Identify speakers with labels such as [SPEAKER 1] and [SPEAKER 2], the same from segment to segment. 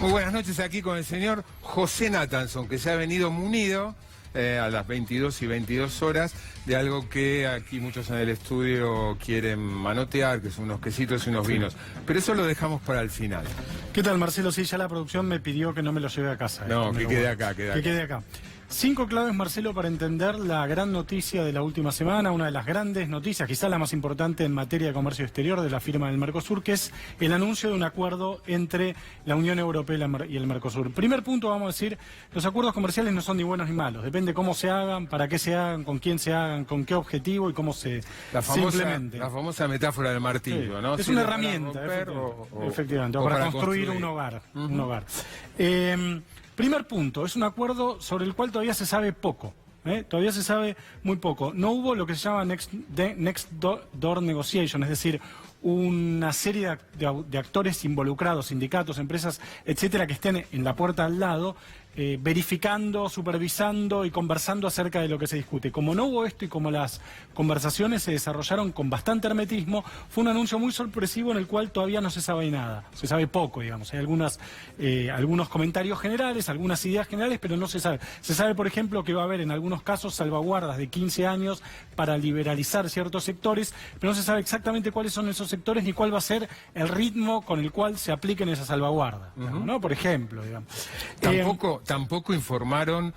[SPEAKER 1] Muy buenas noches, aquí con el señor José Nathanson, que se ha venido munido a las 22:22 horas de algo que aquí muchos en el estudio quieren manotear, que son unos quesitos y unos vinos. Pero eso lo dejamos para el final.
[SPEAKER 2] ¿Qué tal, Marcelo? Sí, ya la producción me pidió que no me lo lleve a casa.
[SPEAKER 1] No, que quede acá,
[SPEAKER 2] que quede acá. 5 claves, Marcelo, para entender la gran noticia de la última semana, una de las grandes noticias, quizá la más importante en materia de comercio exterior de la firma del Mercosur, que es el anuncio de un acuerdo entre la Unión Europea y el Mercosur. Primer punto, vamos a decir, los acuerdos comerciales no son ni buenos ni malos, depende cómo se hagan, para qué se hagan, con quién se hagan, con qué objetivo y cómo se implemente.
[SPEAKER 1] La famosa metáfora del martillo,
[SPEAKER 2] sí,
[SPEAKER 1] ¿no?
[SPEAKER 2] Es una herramienta, efectivamente, o para construir un hogar. Un hogar. Primer punto, es un acuerdo sobre el cual todavía se sabe poco. Todavía se sabe muy poco. No hubo lo que se llama Next Door Negotiation, es decir, una serie de actores involucrados, sindicatos, empresas, etcétera, que estén en la puerta al lado, verificando, supervisando y conversando acerca de lo que se discute. Como no hubo esto y como las conversaciones se desarrollaron con bastante hermetismo, fue un anuncio muy sorpresivo en el cual todavía no se sabe nada. Se sabe poco, digamos. Hay algunos comentarios generales, algunas ideas generales, pero no se sabe. Se sabe, por ejemplo, que va a haber en algunos casos salvaguardas de 15 años para liberalizar ciertos sectores, pero no se sabe exactamente cuáles son esos sectores ni cuál va a ser el ritmo con el cual se apliquen esas salvaguardas, ¿no? Por ejemplo, digamos.
[SPEAKER 1] Tampoco informaron,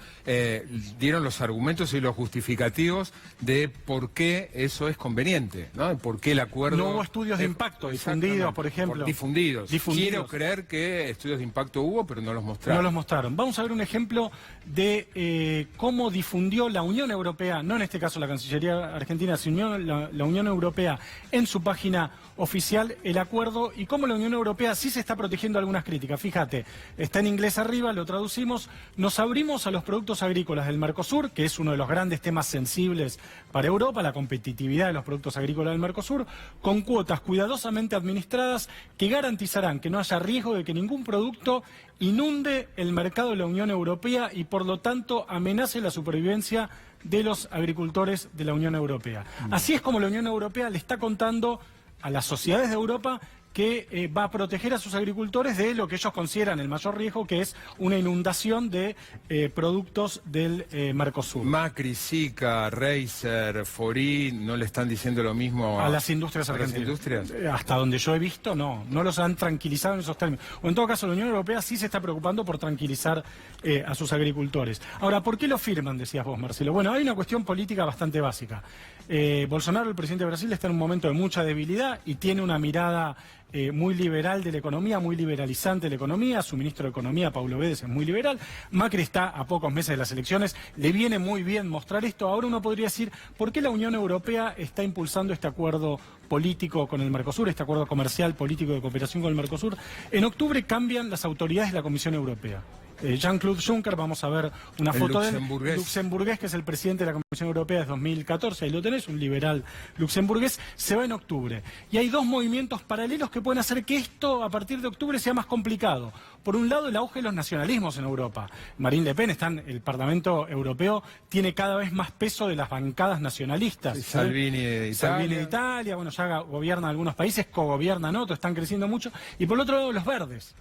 [SPEAKER 1] dieron los argumentos y los justificativos de por qué eso es conveniente, ¿no? Por qué el acuerdo...
[SPEAKER 2] No hubo estudios de impacto difundidos, por ejemplo.
[SPEAKER 1] Difundidos. Quiero creer que estudios de impacto hubo, pero no los mostraron.
[SPEAKER 2] No los mostraron. Vamos a ver un ejemplo de cómo difundió la Unión Europea, no en este caso la Cancillería Argentina, sino la Unión Europea en su página oficial el acuerdo y cómo la Unión Europea sí se está protegiendo algunas críticas. Fíjate, está en inglés arriba, lo traducimos. Nos abrimos a los productos agrícolas del Mercosur, que es uno de los grandes temas sensibles para Europa, la competitividad de los productos agrícolas del Mercosur, con cuotas cuidadosamente administradas que garantizarán que no haya riesgo de que ningún producto inunde el mercado de la Unión Europea y por lo tanto amenace la supervivencia de los agricultores de la Unión Europea. Así es como la Unión Europea le está contando a las sociedades de Europa que va a proteger a sus agricultores de lo que ellos consideran el mayor riesgo, que es una inundación de productos del Mercosur.
[SPEAKER 1] Macri, Sica, Reiser, Forí, ¿no le están diciendo lo mismo
[SPEAKER 2] a las industrias argentinas? Hasta donde yo he visto, no los han tranquilizado en esos términos. O en todo caso, la Unión Europea sí se está preocupando por tranquilizar a sus agricultores. Ahora, ¿por qué lo firman, decías vos, Marcelo? Bueno, hay una cuestión política bastante básica. Bolsonaro, el presidente de Brasil, está en un momento de mucha debilidad y tiene una mirada muy liberal de la economía, muy liberalizante de la economía. Su ministro de Economía, Paulo Guedes, es muy liberal. Macri está a pocos meses de las elecciones. Le viene muy bien mostrar esto. Ahora uno podría decir, ¿por qué la Unión Europea está impulsando este acuerdo político con el Mercosur, este acuerdo comercial, político de cooperación con el Mercosur? En octubre cambian las autoridades de la Comisión Europea. Jean-Claude Juncker, vamos a ver una foto de él, luxemburgués, que es el presidente de la Comisión Europea desde 2014, ahí lo tenés, un liberal luxemburgués, se va en octubre. Y hay dos movimientos paralelos que pueden hacer que esto, a partir de octubre, sea más complicado. Por un lado, el auge de los nacionalismos en Europa. Marine Le Pen, el Parlamento Europeo tiene cada vez más peso de las bancadas nacionalistas.
[SPEAKER 1] Salvini de Italia.
[SPEAKER 2] Salvini de Italia, bueno, ya gobierna algunos países, cogobiernan otros, están creciendo mucho. Y por el otro lado, los verdes,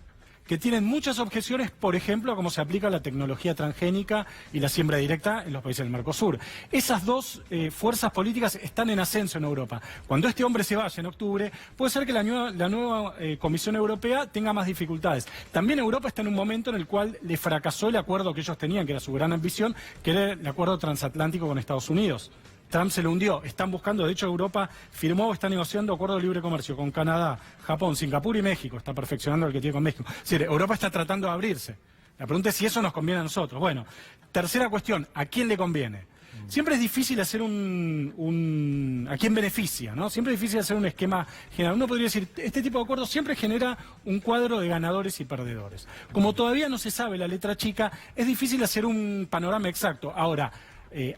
[SPEAKER 2] que tienen muchas objeciones, por ejemplo, a cómo se aplica la tecnología transgénica y la siembra directa en los países del Mercosur. Esas dos fuerzas políticas están en ascenso en Europa. Cuando este hombre se vaya en octubre, puede ser que la nueva Comisión Europea tenga más dificultades. También Europa está en un momento en el cual le fracasó el acuerdo que ellos tenían, que era su gran ambición, que era el acuerdo transatlántico con Estados Unidos. Trump se lo hundió. Están buscando, de hecho Europa firmó o está negociando acuerdos de libre comercio con Canadá, Japón, Singapur y México. Está perfeccionando el que tiene con México. Es decir, Europa está tratando de abrirse. La pregunta es si eso nos conviene a nosotros. Bueno, tercera cuestión, ¿a quién le conviene? Siempre es difícil hacer ¿a quién beneficia? ¿No? Siempre es difícil hacer un esquema general. Uno podría decir, este tipo de acuerdos siempre genera un cuadro de ganadores y perdedores. Como todavía no se sabe la letra chica, es difícil hacer un panorama exacto. Ahora,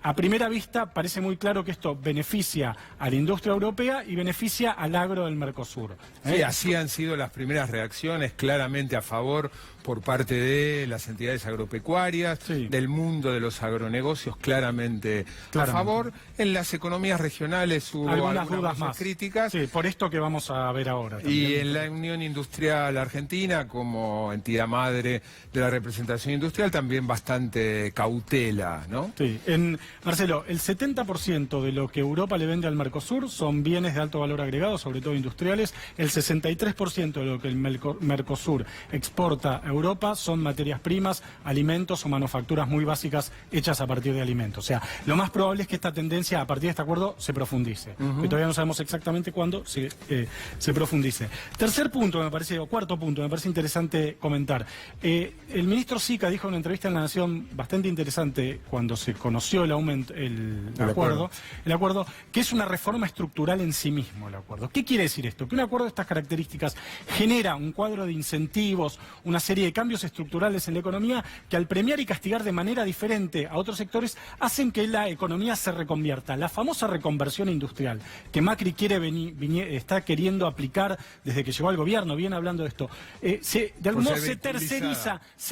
[SPEAKER 2] a primera vista parece muy claro que esto beneficia a la industria europea y beneficia al agro del Mercosur.
[SPEAKER 1] Sí, así han sido las primeras reacciones, claramente a favor por parte de las entidades agropecuarias,
[SPEAKER 2] sí,
[SPEAKER 1] del mundo de los agronegocios, claramente a favor. En las economías regionales hubo algunas
[SPEAKER 2] dudas más
[SPEAKER 1] críticas.
[SPEAKER 2] Sí, por esto que vamos a ver ahora. También.
[SPEAKER 1] Y en la Unión Industrial Argentina, como entidad madre de la representación industrial, también bastante cautela, ¿no?
[SPEAKER 2] Sí, Marcelo, el 70% de lo que Europa le vende al Mercosur son bienes de alto valor agregado, sobre todo industriales. El 63% de lo que el Mercosur exporta a Europa son materias primas, alimentos o manufacturas muy básicas hechas a partir de alimentos. O sea, lo más probable es que esta tendencia a partir de este acuerdo se profundice, que todavía no sabemos exactamente cuándo se profundice. Tercer punto, cuarto punto, me parece interesante comentar. El ministro Sica dijo en una entrevista en La Nación bastante interesante cuando se conoció el acuerdo, que es una reforma estructural en sí mismo el acuerdo. ¿Qué quiere decir esto? Que un acuerdo de estas características genera un cuadro de incentivos, una serie de cambios estructurales en la economía que al premiar y castigar de manera diferente a otros sectores hacen que la economía se reconvierta. La famosa reconversión industrial que Macri está queriendo aplicar desde que llegó al gobierno, viene hablando de esto, de algún modo se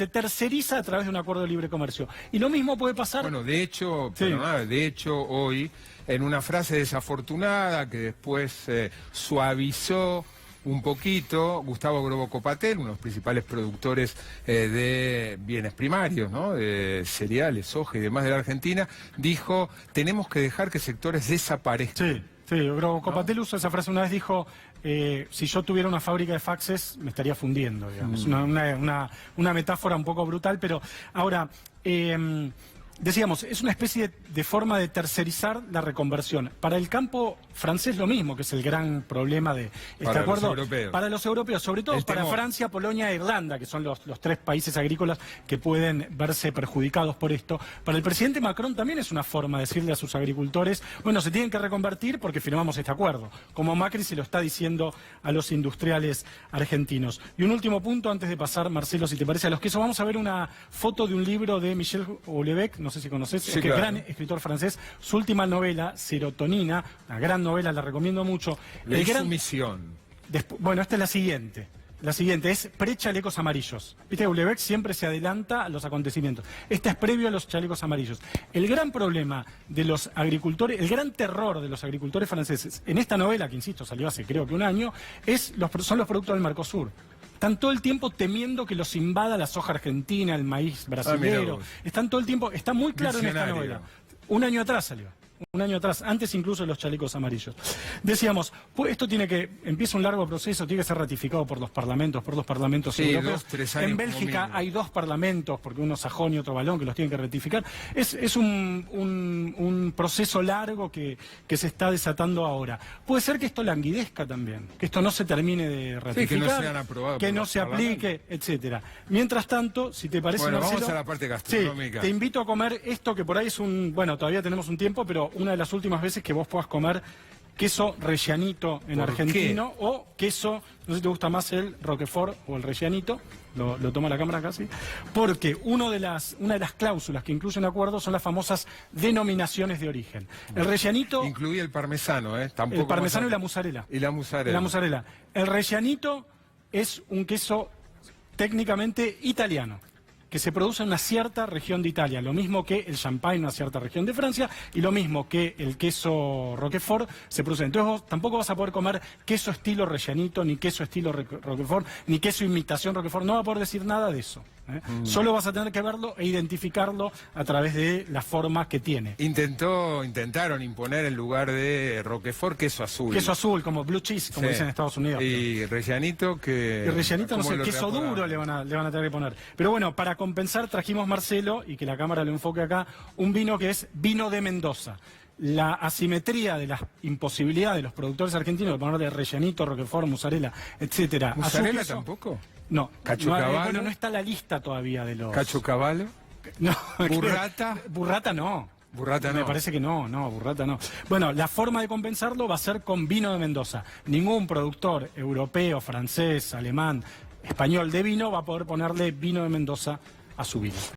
[SPEAKER 2] terceriza a través de un acuerdo de libre comercio. Y lo mismo puede pasar...
[SPEAKER 1] Bueno, de hecho, hoy, en una frase desafortunada que después suavizó un poquito, Gustavo Grobo Copatel, uno de los principales productores de bienes primarios, ¿no?, de cereales, soja y demás de la Argentina, dijo, tenemos que dejar que sectores desaparezcan.
[SPEAKER 2] Sí, Grobo Copatel usó esa frase una vez, dijo, si yo tuviera una fábrica de faxes me estaría fundiendo, digamos. Una metáfora un poco brutal, pero ahora... decíamos, es una especie de forma de tercerizar la reconversión. Para el campo francés lo mismo, que es el gran problema de este acuerdo. Para los europeos, sobre todo para Francia, Polonia e Irlanda, que son los tres países agrícolas que pueden verse perjudicados por esto. Para el presidente Macron también es una forma de decirle a sus agricultores, bueno, se tienen que reconvertir porque firmamos este acuerdo, como Macri se lo está diciendo a los industriales argentinos. Y un último punto antes de pasar, Marcelo, si te parece, a los quesos, vamos a ver una foto de un libro de Michel Houellebecq, no sé si conoces,
[SPEAKER 1] sí, claro,
[SPEAKER 2] gran escritor francés, su última novela, Serotonina, una gran novela, la recomiendo mucho.
[SPEAKER 1] Su misión.
[SPEAKER 2] Bueno, esta es la siguiente. La siguiente es pre-chalecos amarillos. Viste, Houellebecq siempre se adelanta a los acontecimientos. Esta es previo a los chalecos amarillos. El gran problema de los agricultores, el gran terror de los agricultores franceses, en esta novela, que insisto, salió hace creo que un año, son los productos del Mercosur. Están todo el tiempo temiendo que los invada la soja argentina, el maíz brasilero. Están todo el tiempo, está muy claro en esta novela. Un año atrás salió. Un año atrás, antes incluso de los chalecos amarillos. Decíamos, pues esto empieza un largo proceso, tiene que ser ratificado por los parlamentos europeos.
[SPEAKER 1] 2-3 años.
[SPEAKER 2] En Bélgica hay 2 parlamentos, porque uno sajón y otro valón, que los tienen que ratificar. Es un proceso largo que se está desatando ahora. Puede ser que esto languidezca también, que esto no se termine de ratificar,
[SPEAKER 1] que no sean aprobados,
[SPEAKER 2] que no se aplique, etcétera. Mientras tanto, si te parece,
[SPEAKER 1] bueno,
[SPEAKER 2] Marcelo,
[SPEAKER 1] vamos a la parte gastronómica.
[SPEAKER 2] Te invito a comer esto que por ahí es todavía tenemos un tiempo, pero una de las últimas veces que vos puedas comer queso rellanito en argentino, o queso, no sé si te gusta más el Roquefort o el rellanito, lo toma la cámara casi, porque una de las cláusulas que incluye un acuerdo son las famosas denominaciones de origen. El rellanito...
[SPEAKER 1] Incluye el parmesano, tampoco
[SPEAKER 2] el parmesano y la mozzarella.
[SPEAKER 1] Y la mozzarella.
[SPEAKER 2] El rellanito es un queso técnicamente italiano, que se produce en una cierta región de Italia, lo mismo que el champagne en una cierta región de Francia, y lo mismo que el queso Roquefort se produce. Entonces vos tampoco vas a poder comer queso estilo rellanito, ni queso estilo Roquefort, ni queso imitación Roquefort, no va a poder decir nada de eso. Solo vas a tener que verlo e identificarlo a través de la forma que tiene.
[SPEAKER 1] Intentaron imponer en lugar de Roquefort queso azul.
[SPEAKER 2] Queso azul, como blue cheese, como dicen en Estados Unidos.
[SPEAKER 1] Y rellanito que...
[SPEAKER 2] Y rellanito, no sé, queso duro le van a tener que poner. Pero bueno, para compensar trajimos, Marcelo, y que la cámara lo enfoque acá, un vino que es vino de Mendoza. La asimetría de la imposibilidad de los productores argentinos de ponerle rellanito, Roquefort, mozzarella, etcétera.
[SPEAKER 1] ¿Mozzarella tampoco?
[SPEAKER 2] No.
[SPEAKER 1] ¿Cachocavallo?
[SPEAKER 2] Bueno, no está la lista todavía de los...
[SPEAKER 1] ¿Cachocavallo?
[SPEAKER 2] No.
[SPEAKER 1] ¿Burrata?
[SPEAKER 2] Burrata no.
[SPEAKER 1] Burrata no.
[SPEAKER 2] Me parece que no, burrata no. Bueno, la forma de compensarlo va a ser con vino de Mendoza. Ningún productor europeo, francés, alemán, español de vino va a poder ponerle vino de Mendoza a su vino.